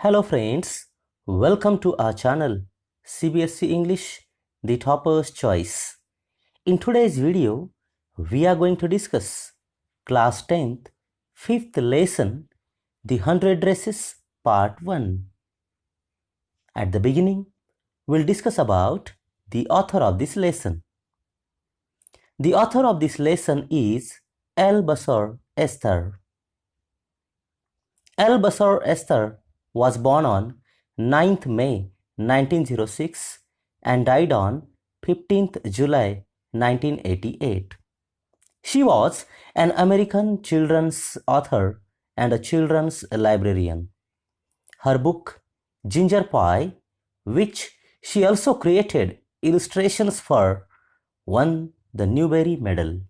Hello friends, welcome to our channel CBSE English, the Topper's Choice. In today's video, we are going to discuss Class 10th, 5th lesson, The 100 Dresses, Part 1. At the beginning, we'll discuss about the author of this lesson. The author of this lesson is Elbasar Esther. Elbasar Esther was born on 9th May 1906 and died on 15th July 1988. She was an American children's author and a children's librarian. Her book, Ginger Pie, which she also created illustrations for, won the Newbery Medal.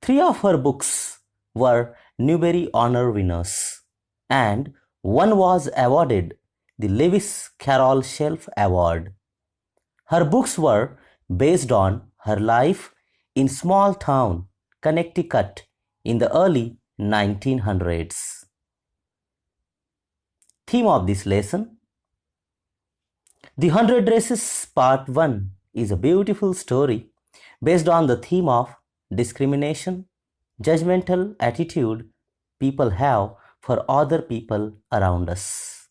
3 of her books were Newbery Honor winners, and one was awarded the Lewis Carroll Shelf Award. Her books were based on her life in small town Connecticut in the early 1900s. Theme of this lesson: The 100 Dresses Part 1 is a beautiful story based on the theme of discrimination, judgmental attitude people have for other people around us.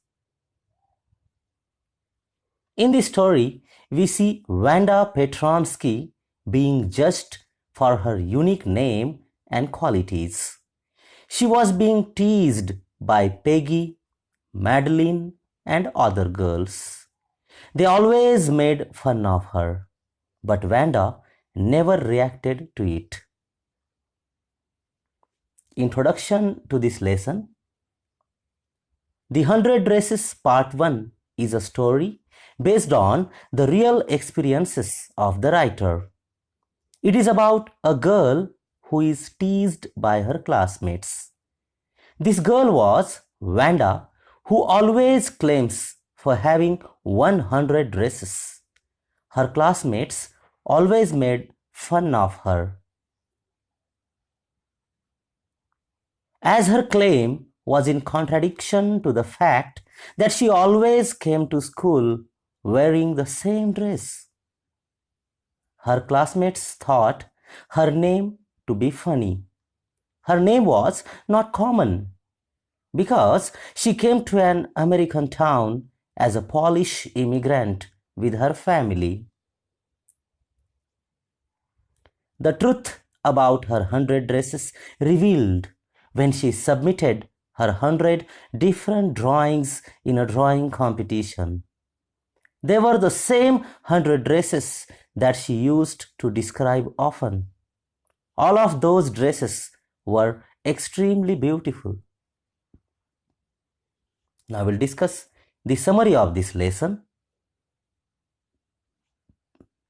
In this story, we see Wanda Petronsky being judged for her unique name and qualities. She was being teased by Peggy, Madeline, and other girls. They always made fun of her, but Wanda never reacted to it. Introduction to this lesson. The 100 Dresses Part 1 is a story based on the real experiences of the writer. It is about a girl who is teased by her classmates. This girl was Wanda, who always claims for having 100 dresses. Her classmates always made fun of her. As her claim was in contradiction to the fact that she always came to school wearing the same dress. Her classmates thought her name to be funny. Her name was not common because she came to an American town as a Polish immigrant with her family. The truth about her 100 dresses revealed when she submitted her 100 different drawings in a drawing competition. They were the same 100 dresses that she used to describe often. All of those dresses were extremely beautiful. Now we'll discuss the summary of this lesson.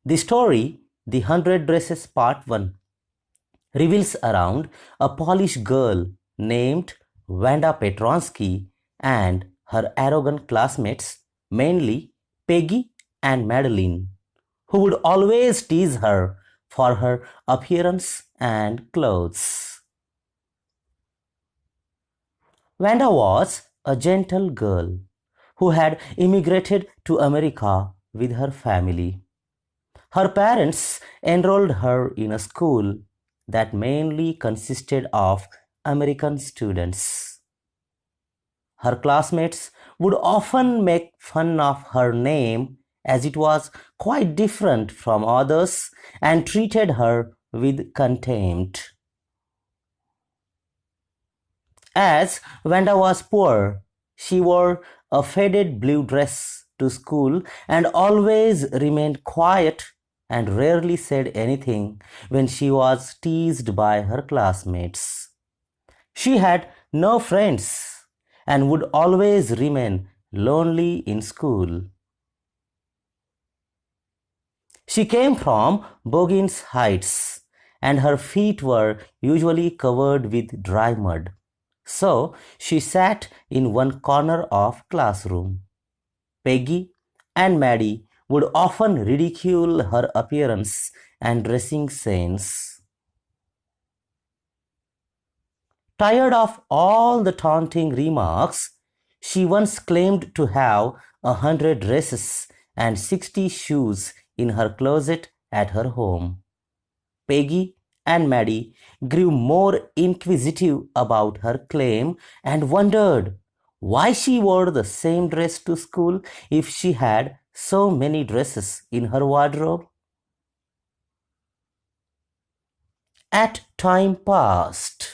The story, The 100 Dresses Part 1, reveals around a Polish girl named Wanda Petronsky and her arrogant classmates, mainly Peggy and Madeline, who would always tease her for her appearance and clothes. Wanda was a gentle girl who had immigrated to America with her family. Her parents enrolled her in a school that mainly consisted of American students. Her classmates would often make fun of her name as it was quite different from others and treated her with contempt. As Wanda was poor, she wore a faded blue dress to school and always remained quiet and rarely said anything when she was teased by her classmates. She had no friends and would always remain lonely in school. She came from Bogins Heights and her feet were usually covered with dry mud. So she sat in one corner of classroom. Peggy and Maddie would often ridicule her appearance and dressing sense. Tired of all the taunting remarks, She once claimed to have 100 dresses and 60 shoes in her closet at her home. Peggy and Maddie grew more inquisitive about her claim and wondered why she wore the same dress to school if she had so many dresses in her wardrobe. As time passed,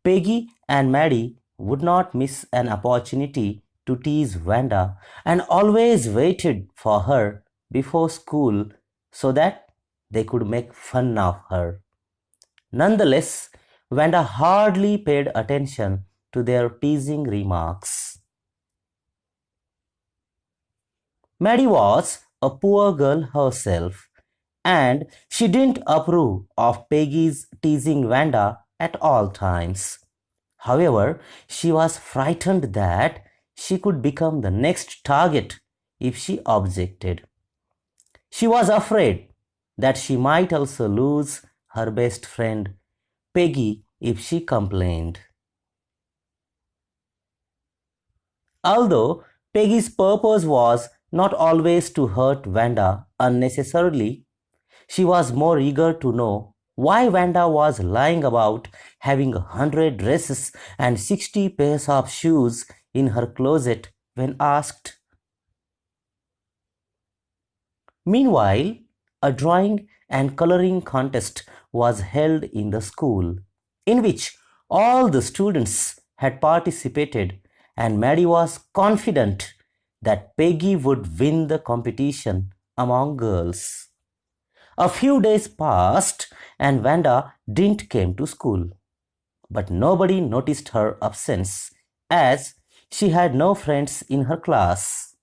Peggy and Maddie would not miss an opportunity to tease Wanda and always waited for her before school so that they could make fun of her. Nonetheless, Wanda hardly paid attention to their teasing remarks. Maddie was a poor girl herself, and she didn't approve of Peggy's teasing Wanda at all times. However, she was frightened that she could become the next target if she objected. She was afraid that she might also lose her best friend, Peggy, if she complained. Although Peggy's purpose was not always to hurt Wanda unnecessarily, she was more eager to know why Wanda was lying about having 100 dresses and 60 pairs of shoes in her closet when asked. Meanwhile, a drawing and coloring contest was held in the school, in which all the students had participated, and Maddie was confident that Peggy would win the competition among girls. A few days passed and Wanda didn't came to school, but nobody noticed her absence as she had no friends in her class.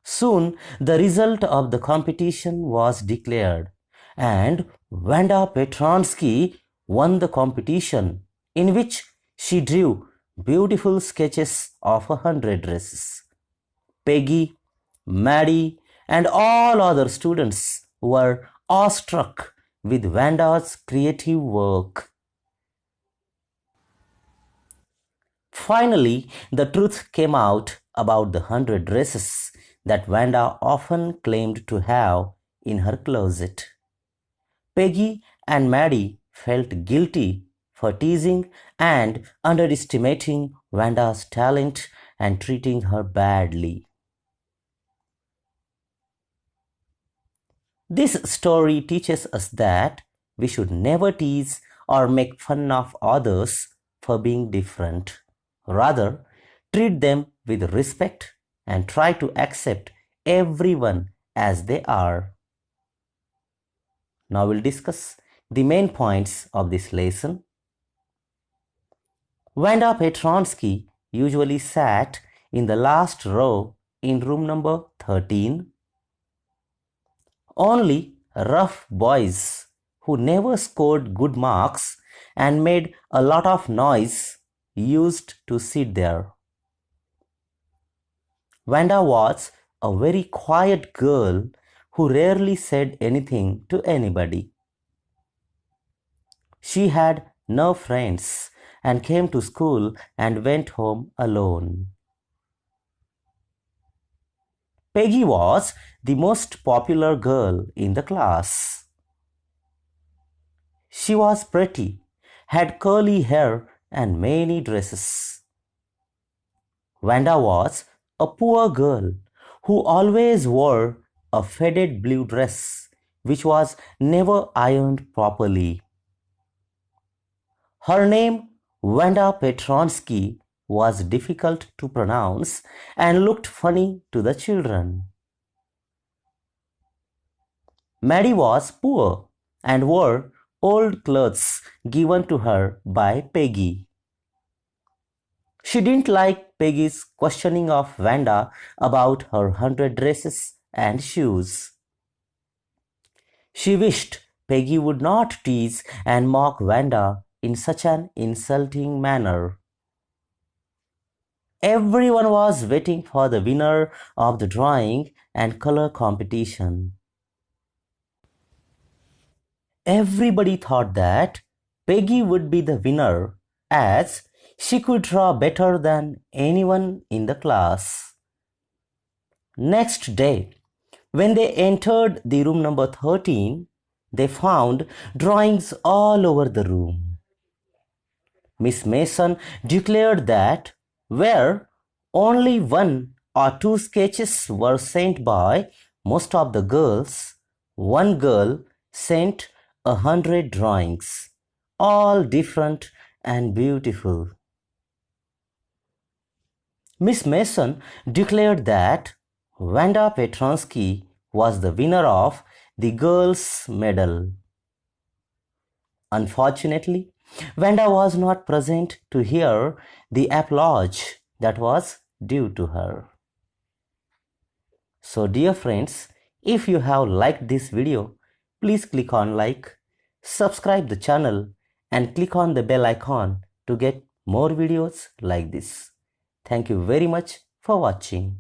Soon the result of the competition was declared, and Wanda Petronsky won the competition, in which she drew beautiful sketches of 100 dresses. Peggy, Maddie, and all other students were awestruck with Vanda's creative work. Finally, the truth came out about the 100 dresses that Vanda often claimed to have in her closet. Peggy and Maddie felt guilty for teasing and underestimating Vanda's talent and treating her badly. This story teaches us that we should never tease or make fun of others for being different. Rather, treat them with respect and try to accept everyone as they are. Now we'll discuss the main points of this lesson. Wanda Petronsky usually sat in the last row in room number 13. Only rough boys who never scored good marks and made a lot of noise used to sit there. Wanda was a very quiet girl who rarely said anything to anybody. She had no friends and came to school and went home alone. Peggy was the most popular girl in the class. She was pretty, had curly hair and many dresses. Wanda was a poor girl who always wore a faded blue dress which was never ironed properly. Her name, Wanda Petronsky, was difficult to pronounce and looked funny to the children. Maddie was poor and wore old clothes given to her by Peggy. She didn't like Peggy's questioning of Wanda about her 100 dresses and shoes. She wished Peggy would not tease and mock Wanda in such an insulting manner. Everyone was waiting for the winner of the drawing and color competition. Everybody thought that Peggy would be the winner as She could draw better than anyone in the class. Next day, when they entered the room number 13, they found drawings all over the room. Miss Mason declared that where only one or two sketches were sent by most of the girls, one girl sent 100 drawings, all different and beautiful. Miss Mason declared that Wanda Petronsky was the winner of the girls' medal. Unfortunately, Wanda was not present to hear the applause that was due to her. So dear friends, if you have liked this video, please click on like, subscribe the channel and click on the bell icon to get more videos like this. Thank you very much for watching.